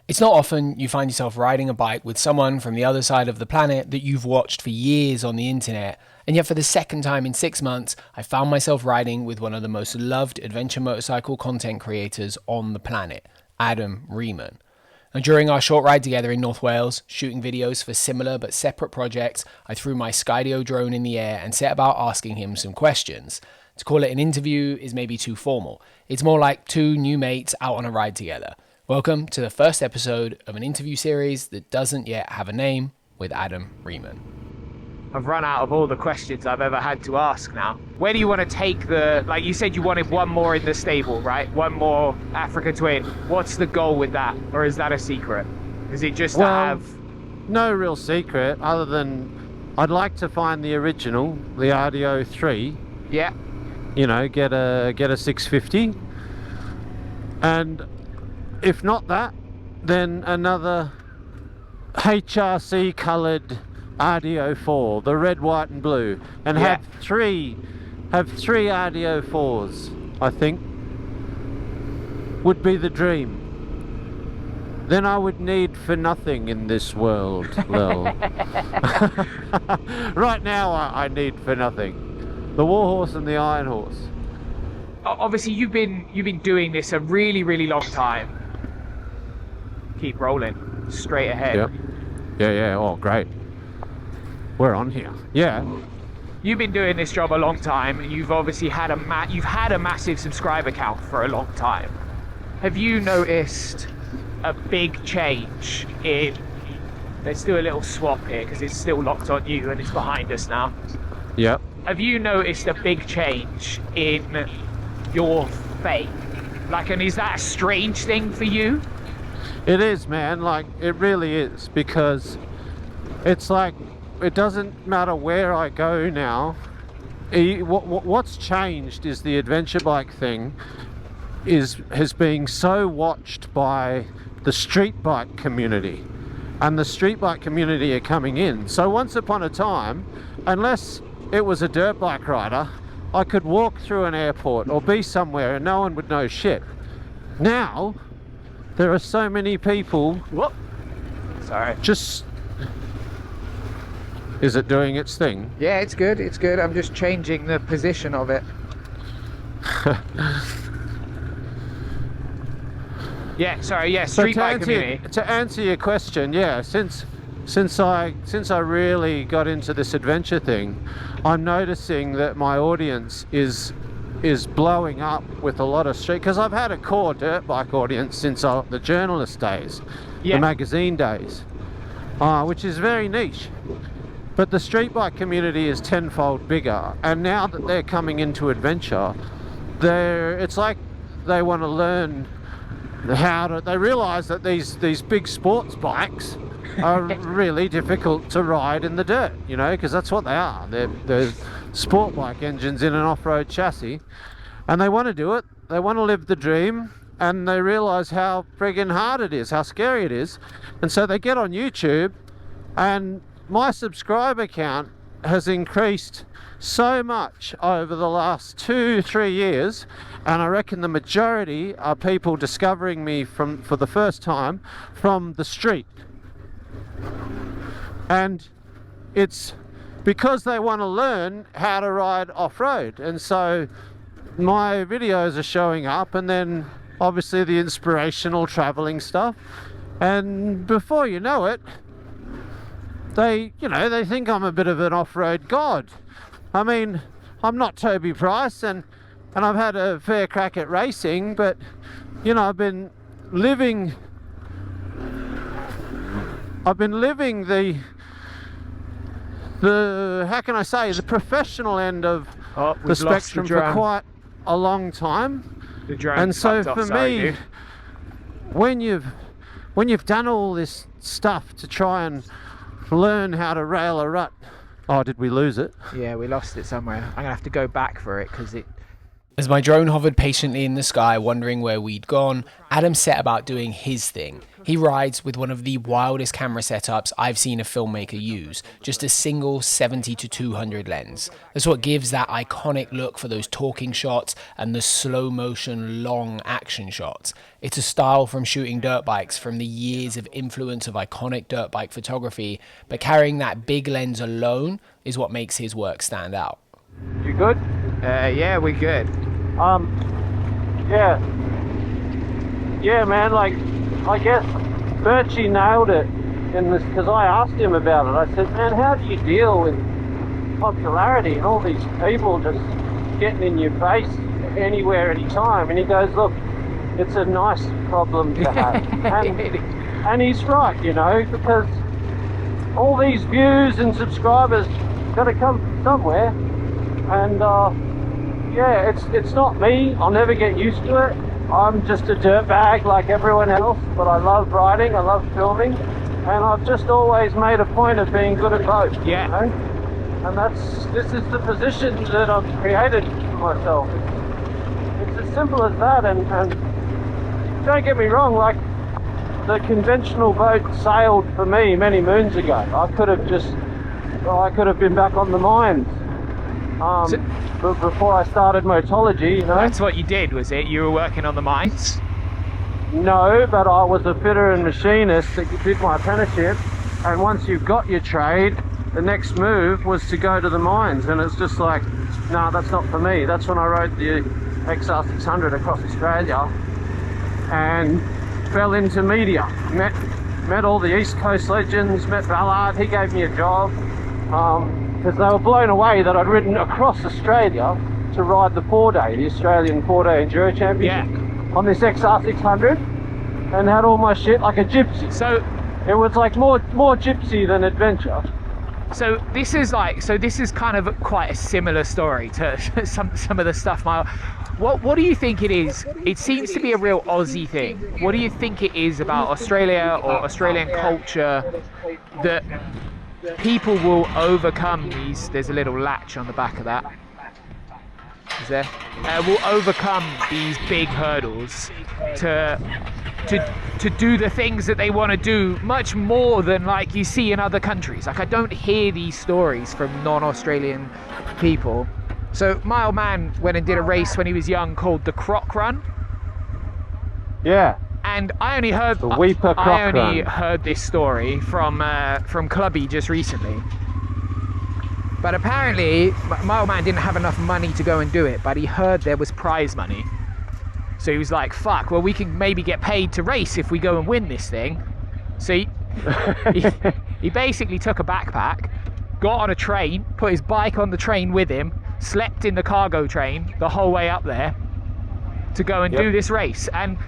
It's not often you find yourself riding a bike with someone from the other side of the planet that you've watched for years on the internet, and yet for the second time in 6 months, I found myself riding with one of the most loved adventure motorcycle content creators on the planet, Adam Riemann. And during our short ride together in North Wales, shooting videos for similar but separate projects, I threw my Skydio drone in the air and set about asking him some questions. To call it an interview is maybe too formal. It's more like two new mates out on a ride together. Welcome to the first episode of an interview series that doesn't yet have a name with Adam Riemann. I've run out of all the questions I've ever had to ask now. Where do you want to take like you said you wanted one more in the stable, right? One more Africa Twin. What's the goal with that? Or is that a secret? Is it just to have... No real secret other than I'd like to find the original, the RDO 3. Yeah. You know, get a 650. And if not that, then another HRC coloured RDO 4, the red, white and blue, and have three RDO 4s, I think, would be the dream. Then I would need for nothing in this world, Llel. Right now I need for nothing. The Warhorse and the Iron Horse. Obviously you've been doing this a really long time. Keep rolling straight ahead. Yep. Yeah. Oh, great. We're on here. Yeah. You've been doing this job a long time, and you've obviously had a massive subscriber count for a long time. Have you noticed a big change in? Let's do a little swap here because it's still locked on you and it's behind us now. Yep. Have you noticed a big change in your fame? Like, and is that a strange thing for you? It is, man. Like, it really is, because it's like it doesn't matter where I go now. What's changed is the adventure bike thing has been so watched by the street bike community, and the street bike community are coming in. So once upon a time, unless it was a dirt bike rider, I could walk through an airport or be somewhere and no one would know shit. Now there are so many people. Whoop. Sorry. Just... Is it doing its thing? Yeah, it's good. It's good. I'm just changing the position of it. Yeah, sorry. Yeah, street bike community. To answer your question, yeah, since I really got into this adventure thing, I'm noticing that my audience is blowing up with a lot of street, because I've had a core dirt bike audience since the journalist days, the magazine days, which is very niche. But the street bike community is tenfold bigger, and now that they're coming into adventure, it's like they want to learn they realise that these big sports bikes are really difficult to ride in the dirt, you know, because that's what they are. They're sport bike engines in an off-road chassis, and they want to do it. They want to live the dream, and they realise how friggin' hard it is, how scary it is, and so they get on YouTube, and my subscriber count has increased so much over the last 2-3 years, and I reckon the majority are people discovering me for the first time from the street. And it's because they want to learn how to ride off-road, and so my videos are showing up, and then obviously the inspirational traveling stuff, and before you know it, they think I'm a bit of an off-road god. I mean, I'm not Toby Price, and I've had a fair crack at racing, but you know, I've been living the how can I say, the professional end of the spectrum for quite a long time. And so for me, when you've done all this stuff to try and learn how to rail a rut. Oh, did we lose it? Yeah, we lost it somewhere. I'm gonna have to go back for it because As my drone hovered patiently in the sky, wondering where we'd gone, Adam set about doing his thing. He rides with one of the wildest camera setups I've seen a filmmaker use, just a single 70-200 lens. That's what gives that iconic look for those talking shots and the slow motion long action shots. It's a style from shooting dirt bikes, from the years of influence of iconic dirt bike photography, but carrying that big lens alone is what makes his work stand out. You good? Yeah, we good. Yeah, man, like, I guess Birchie nailed it in this, because I asked him about it. I said, man, how do you deal with popularity and all these people just getting in your face anywhere, anytime? And he goes, look, it's a nice problem to have. And he's right, you know, because all these views and subscribers got to come from somewhere. And yeah, it's not me. I'll never get used to it. I'm just a dirtbag like everyone else, but I love writing, I love filming, and I've just always made a point of being good at both. Yeah. You know? And this is the position that I've created for myself. It's as simple as that. And don't get me wrong, like, the conventional boat sailed for me many moons ago. I could have been back on the mines. But before I started Motology, you know. That's what you did, was it? You were working on the mines? No, but I was a fitter and machinist that did my apprenticeship, and once you got your trade, the next move was to go to the mines, and it's just like, nah, that's not for me. That's when I rode the XR600 across Australia and fell into media. Met all the East Coast legends, met Ballard, he gave me a job. Because they were blown away that I'd ridden across Australia to ride the 4-day, the Australian 4-day Enduro Championship, on this XR600, and had all my shit like a gypsy. So it was like more gypsy than adventure. So this is kind of quite a similar story to some of the stuff. What do you think it is? It seems to be a real Aussie thing. What do you think it is about Australia or Australian culture that people will overcome these? There's a little latch on the back of that. Is there? Will overcome these big hurdles to do the things that they want to do much more than like you see in other countries. Like, I don't hear these stories from non-Australian people. So my old man went and did a race when he was young called the Croc Run. Yeah. And I only heard heard this story from Clubby just recently. But apparently my old man didn't have enough money to go and do it, but he heard there was prize money. So he was like, fuck, well, we can maybe get paid to race if we go and win this thing. So he basically took a backpack, got on a train, put his bike on the train with him, slept in the cargo train the whole way up there to go and do this race. And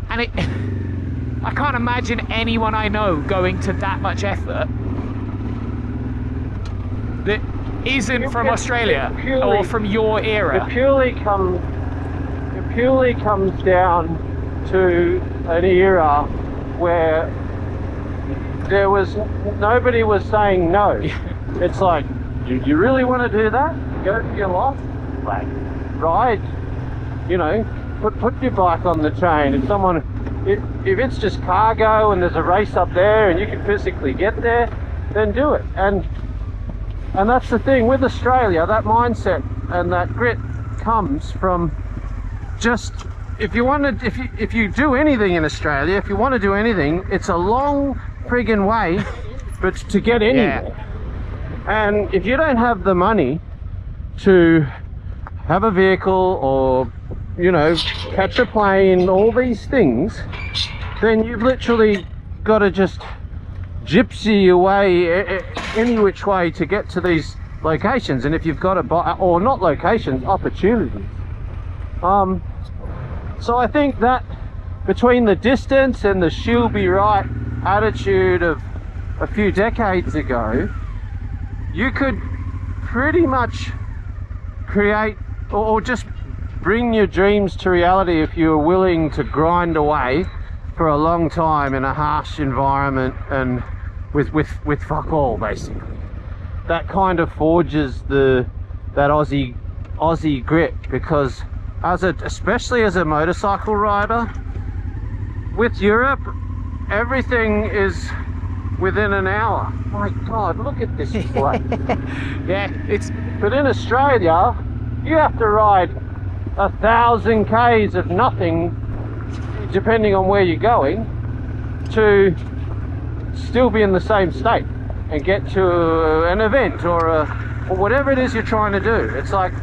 I can't imagine anyone I know going to that much effort that isn't from Australia or from your era. It purely comes down to an era where nobody was saying no. It's like, you really want to do that? Go for your life, like, ride, you know, put your bike on the train. If it's just cargo and there's a race up there and you can physically get there, then do it. And that's the thing with Australia, that mindset and that grit comes from just, if you do anything in Australia, if you want to do anything, it's a long friggin' way, but to get anywhere. Yeah. And if you don't have the money to have a vehicle or, you know, catch a plane, all these things, then you've literally got to just gypsy your way any which way to get to these locations. And if you've got to buy, or not locations, opportunities. So I think that between the distance and the she'll be right attitude of a few decades ago, you could pretty much create or just bring your dreams to reality if you were willing to grind away for a long time in a harsh environment and with fuck all, basically. That kind of forges that Aussie grit, because especially as a motorcycle rider, with Europe, everything is within an hour. My God, look at this place. Yeah, But in Australia, you have to ride 1,000 k's of nothing, depending on where you're going, to still be in the same state and get to an event or whatever it is you're trying to do. It's like,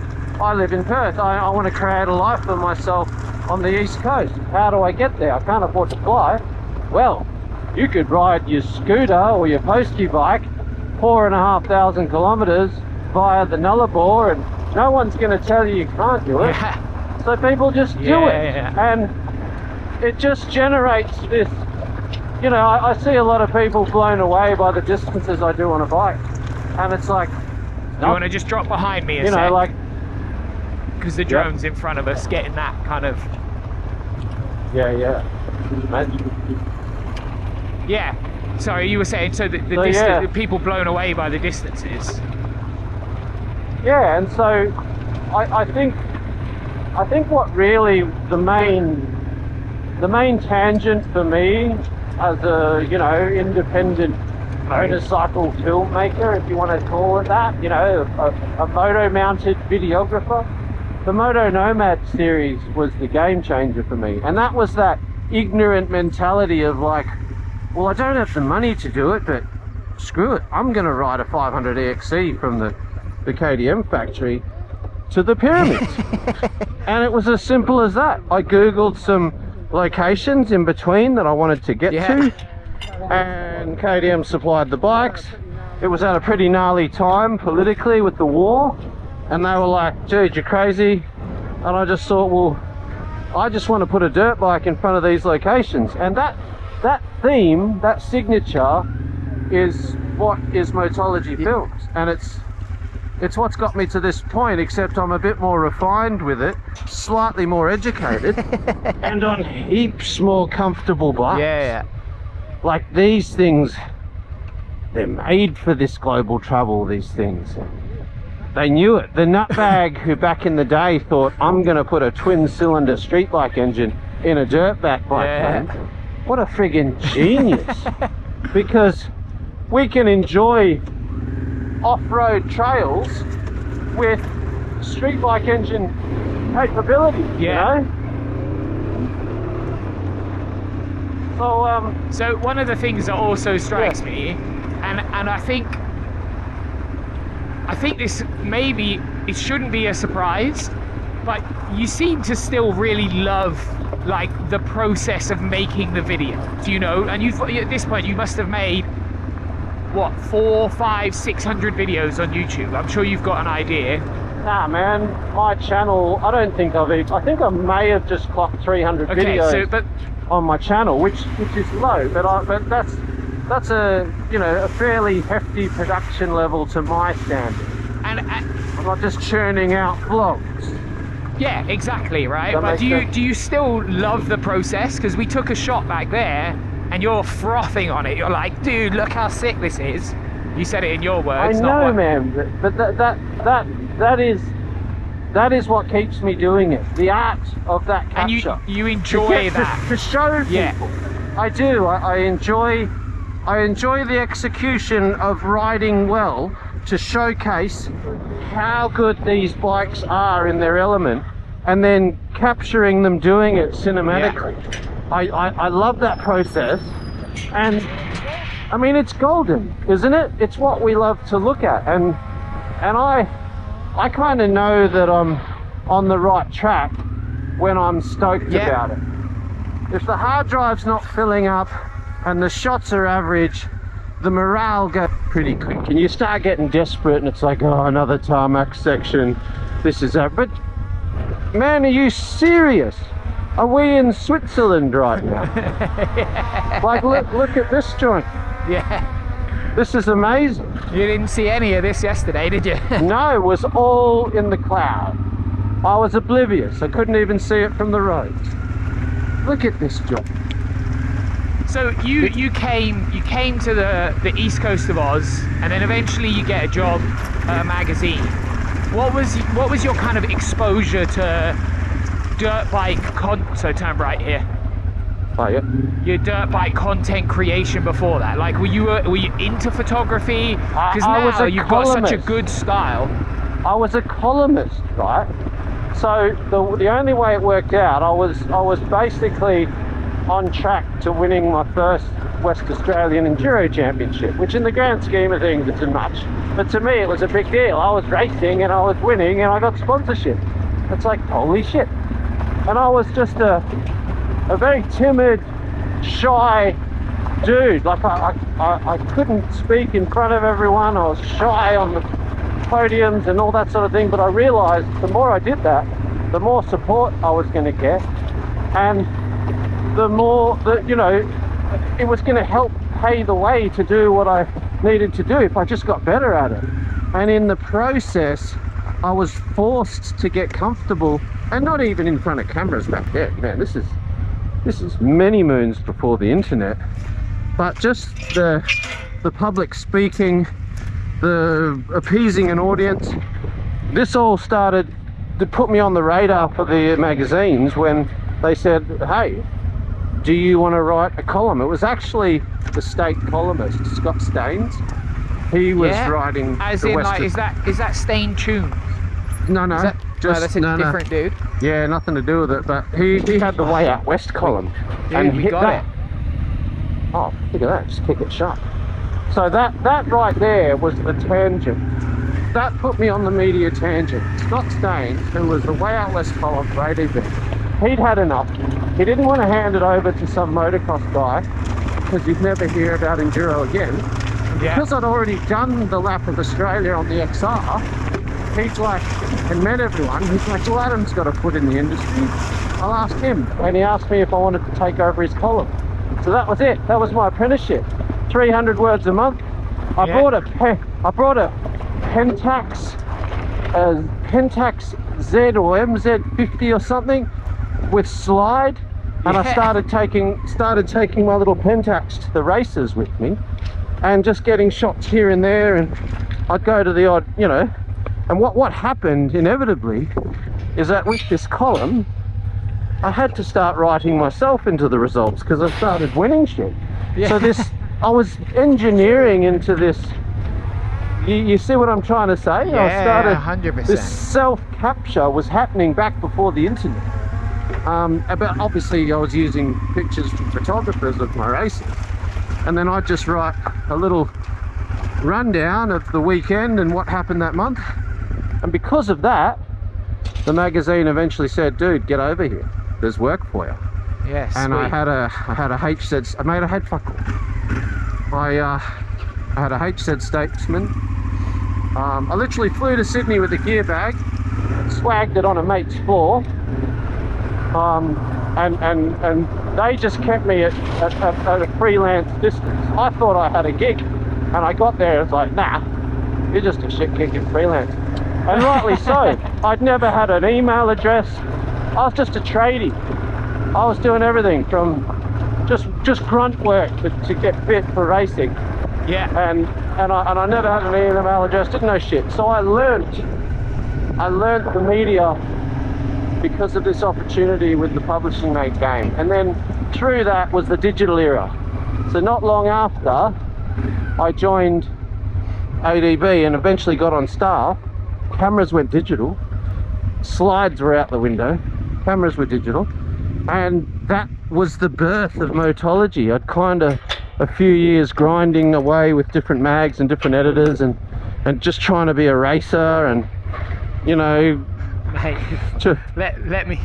I live in Perth. I want to create a life for myself on the East Coast. How do I get there? I can't afford to fly. Well, you could ride your scooter or your postie bike 4,500 kilometers via the Nullarbor, and no one's going to tell you can't do it. yeah. So people just do it. And it just generates this, you know, I see a lot of people blown away by the distances I do on a bike. And it's like, You want to just drop behind me a you sec? know, like, because the drone's in front of us, getting that kind of... yeah. Yeah. Sorry, you were saying, so the the people blown away by the distances. Yeah, and so I think what really the main tangent for me as a, you know, independent motorcycle filmmaker, if you want to call it that, you know, a moto-mounted videographer, the Moto Nomad series was the game changer for me. And that was that ignorant mentality of like, well, I don't have the money to do it, but screw it, I'm going to ride a 500 EXC from the KTM factory to the pyramids. And it was as simple as that. I googled some locations in between that I wanted to get to, and KTM supplied the bikes. It was at a pretty gnarly time politically with the war, and they were like, dude, you're crazy. And I just thought, well, I just want to put a dirt bike in front of these locations. And that theme, that signature, is what is Motology Films, and it's what's got me to this point, except I'm a bit more refined with it, slightly more educated, and on heaps more comfortable bikes. Yeah. Like these things, they're made for this global travel, these things. They knew it. The nutbag who back in the day thought, I'm going to put a twin-cylinder street bike engine in a dirt bike plane. What a friggin' genius. Because we can enjoy off-road trails with street bike engine capability, you know? So one of the things that also strikes me, and I think this maybe it shouldn't be a surprise, but you seem to still really love like the process of making the video, do you know? And you've at this point you must have made what, 400, 500, 600 videos on YouTube. I'm sure you've got an idea. Nah, man, my channel, I think I may have just clocked 300 videos on my channel, which is low, but that's a, you know, a fairly hefty production level to my standard. And I'm not just churning out vlogs. Yeah, exactly, right? But do you still love the process? Because we took a shot back there and you're frothing on it. You're like, dude, look how sick this is. You said it in your words. I know, man, but that is what keeps me doing it. The art of that capture. And you enjoy that. To show people. Yeah. I do. I enjoy the execution of riding well to showcase how good these bikes are in their element, and then capturing them doing it cinematically. I love that process, and I mean, it's golden, isn't it? It's what we love to look at, and I kind of know that I'm on the right track when I'm stoked about it. If the hard drive's not filling up and the shots are average, the morale goes pretty quick, and you start getting desperate, and it's like, oh, another tarmac section, this is that. But man, are you serious? Are we in Switzerland right now? Like, look at this joint. Yeah. This is amazing. You didn't see any of this yesterday, did you? No, it was all in the cloud. I was oblivious. I couldn't even see it from the road. Look at this joint. So you came to the east coast of Oz, and then eventually you get a job at a magazine. What was your kind of exposure to dirt bike so turn right here. Oh, yeah. Your dirt bike content creation before that? Like, were you into photography? Because now you've got such a good style. I was a columnist, right? So the only way it worked out, I was basically on track to winning my first West Australian Enduro Championship, which in the grand scheme of things isn't much, but to me it was a big deal. I was racing and I was winning and I got sponsorship. It's like, holy shit. And I was just a very timid, shy dude. Like I couldn't speak in front of everyone. I was shy on the podiums and all that sort of thing, but I realized the more I did that, the more support I was going to get, and the more that, you know, it was going to help pay the way to do what I needed to do if I just got better at it. And in the process, I was forced to get comfortable, and not even in front of cameras back then. Man, this is many moons before the internet, but just the public speaking, the appeasing an audience. This all started to put me on the radar for the magazines when they said, hey, do you want to write a column? It was actually the state columnist, Scott Staines. He was writing as in, like, is that Stain Tunes? No, that's a different dude. Yeah, nothing to do with it, but he had the Way Out West column. Dude, and we hit got that. it. Oh, look at that, just kick it shut. So that right there was the tangent. That put me on the media tangent. Scott Staines, who was the Way Out West column for ADB, he'd had enough. He didn't want to hand it over to some motocross guy because you'd never hear about enduro again. Yeah. Because I'd already done the lap of Australia on the XR, he's like, and met everyone, he's like, well, Adam's got a foot in the industry, I'll ask him. And he asked me if I wanted to take over his column. So that was it. That was my apprenticeship. 300 words a month. I brought a Pentax Z or MZ50 or something with slide, and I started taking my little Pentax to the races with me, and just getting shots here and there, and I'd go to the odd, you know. And what happened inevitably is that with this column, I had to start writing myself into the results because I started winning shit. So I was engineering into this. You see what I'm trying to say? Yeah, I started 100%. This self-capture was happening back before the internet. But obviously I was using pictures from photographers of my races, and then I'd just write a little rundown of the weekend and what happened that month. And because of that, the magazine eventually said, dude, get over here, there's work for you. Yes. And I had a HZ, mate, I had fuck all. I had a HZ Statesman. I literally flew to Sydney with a gear bag, swagged it on a mate's floor, and they just kept me at a freelance distance. I thought I had a gig, and I got there, it's like, nah, you're just a shit kicking freelance. And rightly so. I'd never had an email address. I was just a tradie. I was doing everything from just grunt work to get fit for racing. Yeah. And I never had an email address, didn't know shit. So I learned the media because of this opportunity with the publishing mate game. And then through that was the digital era. So not long after, I joined ADB and eventually got on staff. Cameras went digital, slides were out the window, cameras were digital, and that was the birth of Motology. I'd kind of a few years grinding away with different mags and different editors and just trying to be a racer, and you know, mate, let me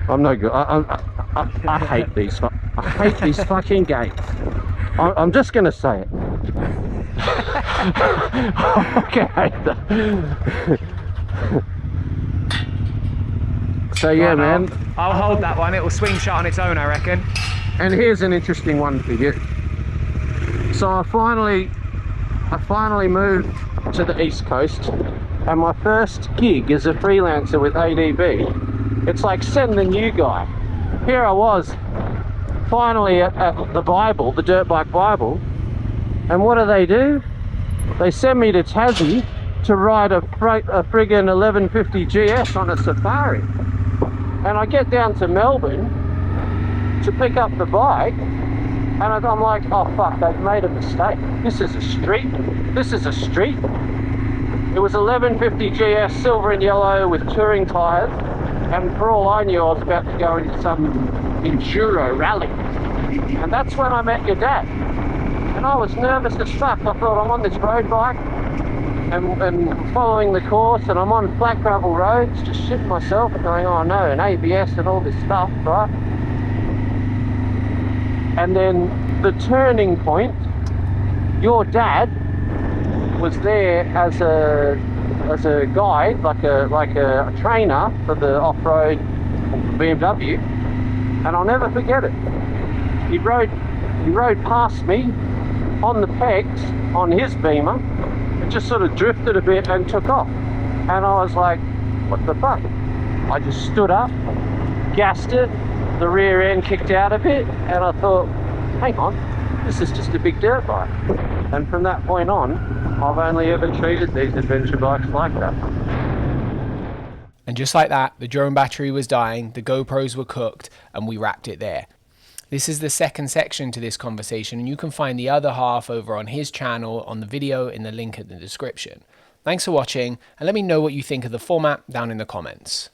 I'm no good. I hate these. I hate these fucking games. I'm just gonna say it. Okay. So yeah, man. I'll hold that one. It will swing shot on its own, I reckon. And here's an interesting one for you. So I finally moved to the East Coast, and my first gig as a freelancer with ADB, it's like send the new guy. Here I was, finally at the Bible, the Dirt Bike Bible, and what do? They send me to Tassie to ride a friggin' 1150 GS on a safari. And I get down to Melbourne to pick up the bike, and I'm like, oh fuck, they've made a mistake. This is a street. This is a street. It was 1150 GS, silver and yellow with touring tyres, and for all I knew, I was about to go into some enduro rally. And that's when I met your dad. And I was nervous as fuck. I thought, I'm on this road bike and following the course, and I'm on flat gravel roads, just shitting myself, going, oh no, and ABS and all this stuff, right? And then the turning point, your dad was there as a guide, like a trainer for the off-road BMW, and I'll never forget it. He rode past me on the pegs on his Beamer, and just sort of drifted a bit and took off. And I was like, what the fuck? I just stood up, gassed it, the rear end kicked out a bit, and I thought, hang on, this is just a big dirt bike. And from that point on, I've only ever treated these adventure bikes like that. And just like that, the drone battery was dying, the GoPros were cooked, and we wrapped it there. This is the second section to this conversation, and you can find the other half over on his channel on the video in the link in the description. Thanks for watching, and let me know what you think of the format down in the comments.